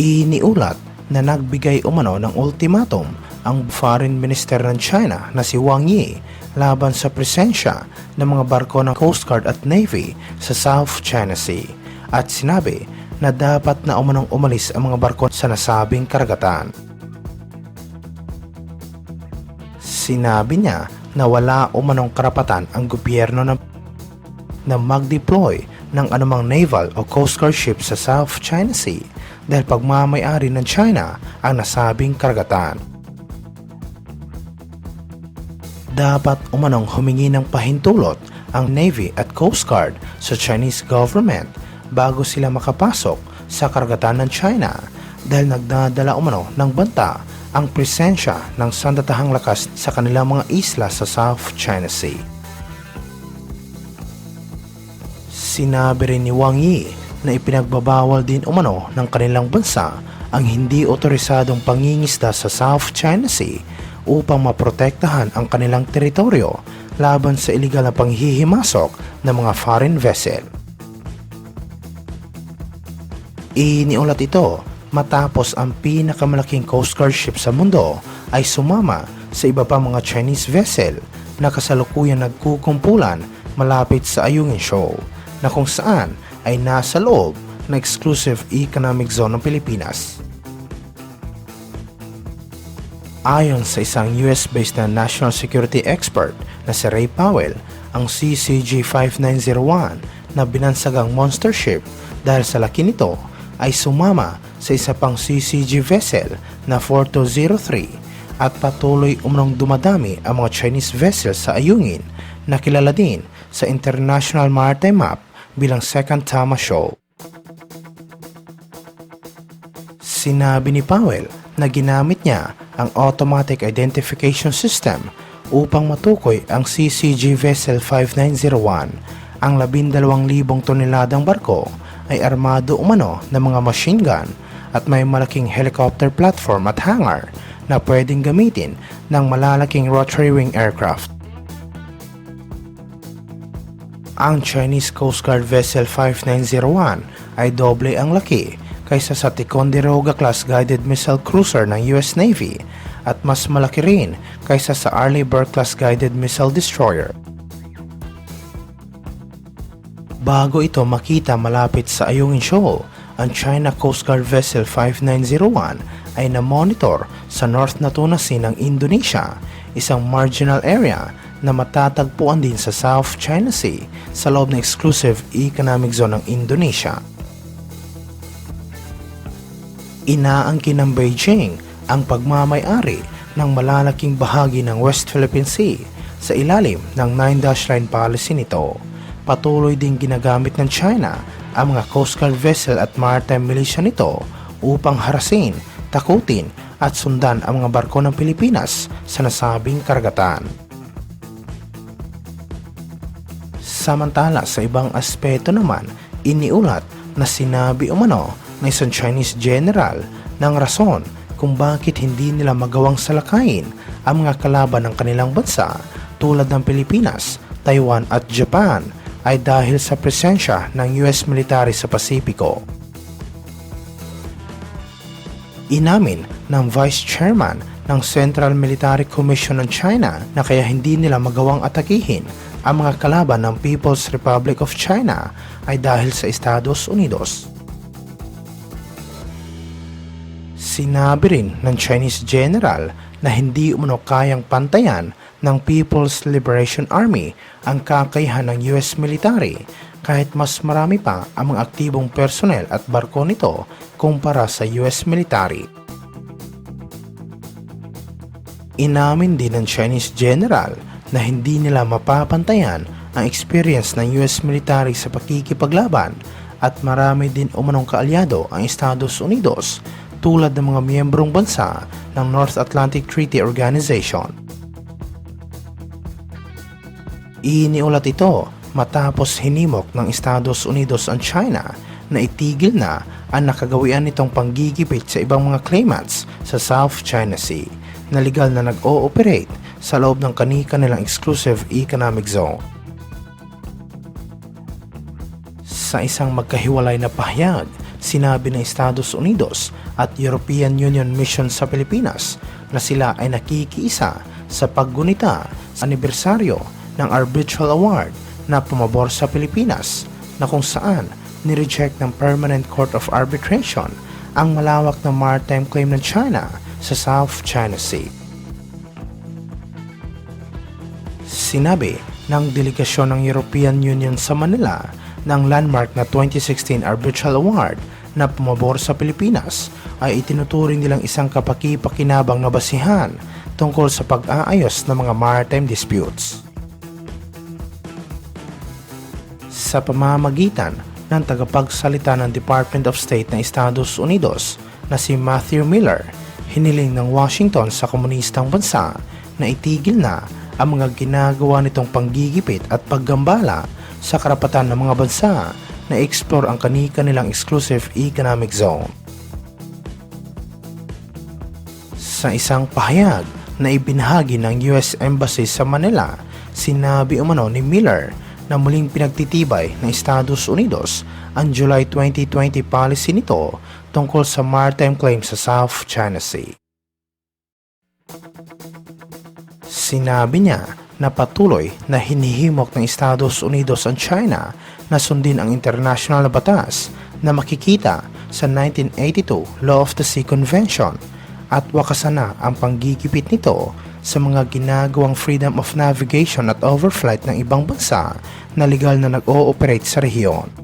Iniulat na nagbigay umano ng ultimatum ang Foreign Minister ng China na si Wang Yi laban sa presensya ng mga barko ng Coast Guard at Navy sa South China Sea at sinabi na dapat na umanong umalis ang mga barko sa nasabing karagatan. Sinabi niya na wala umanong karapatan ang gobyerno na mag-deploy ng anumang naval o Coast Guard ship sa South China Sea dahil pagmamay-ari ng China ang nasabing karagatan. Dapat umanong humingi ng pahintulot ang Navy at Coast Guard sa Chinese government bago sila makapasok sa karagatan ng China dahil nagdadala umano ng banta ang presensya ng sandatahang lakas sa kanilang mga isla sa South China Sea. Sinabi rin ni Wang Yi na ipinagbabawal din umano ng kanilang bansa ang hindi otorisadong pangingisda sa South China Sea upang maprotektahan ang kanilang teritoryo laban sa iligal na panghihimasok ng mga foreign vessel. Iniulat ito matapos ang pinakamalaking Coast Guard ship sa mundo ay sumama sa iba pang mga Chinese vessel na kasalukuyang nagkukumpulan malapit sa Ayungin Shoal na kung saan ay nasa loob ng exclusive economic zone ng Pilipinas. Ayon sa isang US-based na national security expert na si Ray Powell, ang CCG-5901 na binansagang monster ship dahil sa laki nito ay sumama sa isa pang CCG vessel na 4203 at patuloy umunong dumadami ang mga Chinese vessels sa Ayungin na kilala din sa International Maritime Map bilang Second Tama Shoal. Sinabi ni Powell na ginamit niya ang Automatic Identification System upang matukoy ang CCG Vessel 5901. Ang 12,000 toneladang barko ay armado umano ng mga machine gun at may malaking helicopter platform at hangar na pwedeng gamitin ng malalaking rotary wing aircraft. Ang Chinese Coast Guard Vessel 5901 ay doble ang laki kaysa sa Ticonderoga class guided missile cruiser ng US Navy at mas malaki rin kaysa sa Arleigh Burke class guided missile destroyer. Bago ito makita malapit sa Ayungin Shoal, ang China Coast Guard Vessel 5901 ay na-monitor sa North Natuna Sea ng Indonesia, isang marginal area na matatagpuan din sa South China Sea sa loob ng exclusive economic zone ng Indonesia. Inaangkin ng Beijing ang pagmamay-ari ng malalaking bahagi ng West Philippine Sea sa ilalim ng 9-Line policy nito. Patuloy ding ginagamit ng China ang mga Coast Guard vessel at maritime militia nito upang harasin, takutin at sundan ang mga barko ng Pilipinas sa nasabing karagatan. Samantala sa ibang aspeto naman, iniulat na sinabi umano ng isang Chinese general ng rason kung bakit hindi nila magawang salakayin ang mga kalaban ng kanilang bansa tulad ng Pilipinas, Taiwan at Japan ay dahil sa presensya ng US military sa Pasipiko. Inamin ng Vice Chairman ng Central Military Commission ng China na kaya hindi nila magawang atakihin ang mga kalaban ng People's Republic of China ay dahil sa Estados Unidos. Sinabi rin ng Chinese general na hindi umano kayang pantayan ng People's Liberation Army ang kakayahan ng US military kahit mas marami pa ang mga aktibong personnel at barko nito kumpara sa US military. Inamin din ng Chinese general na hindi nila mapapantayan ang experience ng US military sa pakikipaglaban at marami din umanong kaalyado ang Estados Unidos tulad ng mga miyembrong bansa ng North Atlantic Treaty Organization. Iniulat ito matapos hinimok ng Estados Unidos ang China na itigil na ang nakagawian nitong panggigipit sa ibang mga claimants sa South China Sea na legal na nag-ooperate sa loob ng kani-kanilang exclusive economic zone. Sa isang magkahiwalay na pahayag, sinabi ng Estados Unidos at European Union mission sa Pilipinas na sila ay nakikiisa sa paggunita sa anibersaryo ng Arbitral Award na pumabor sa Pilipinas na kung saan nireject ng Permanent Court of Arbitration ang malawak na maritime claim ng China sa South China Sea. Sinabi ng delegasyon ng European Union sa Manila ng landmark na 2016 Arbitral Award na pumabor sa Pilipinas ay itinuturing nilang isang kapaki-pakinabang na basihan tungkol sa pag-aayos ng mga maritime disputes. Sa pamamagitan ng tagapagsalita ng Department of State ng Estados Unidos na si Matthew Miller, hiniling ng Washington sa komunistang bansa na itigil na ang mga ginagawa nitong panggigipit at paggambala sa karapatan ng mga bansa na explore ang kani-kanilang exclusive economic zone. Sa isang pahayag na ibinahagi ng US Embassy sa Manila, sinabi umano ni Miller na muling pinagtitibay ng Estados Unidos ang July 2020 policy nito tungkol sa maritime claims sa South China Sea. Sinabi niya na patuloy na hinihimok ng Estados Unidos ang China na sundin ang international na batas na makikita sa 1982 Law of the Sea Convention at wakasan na ang panggigipit nito sa mga ginagawang freedom of navigation at overflight ng ibang bansa na legal na nag-ooperate sa rehiyon.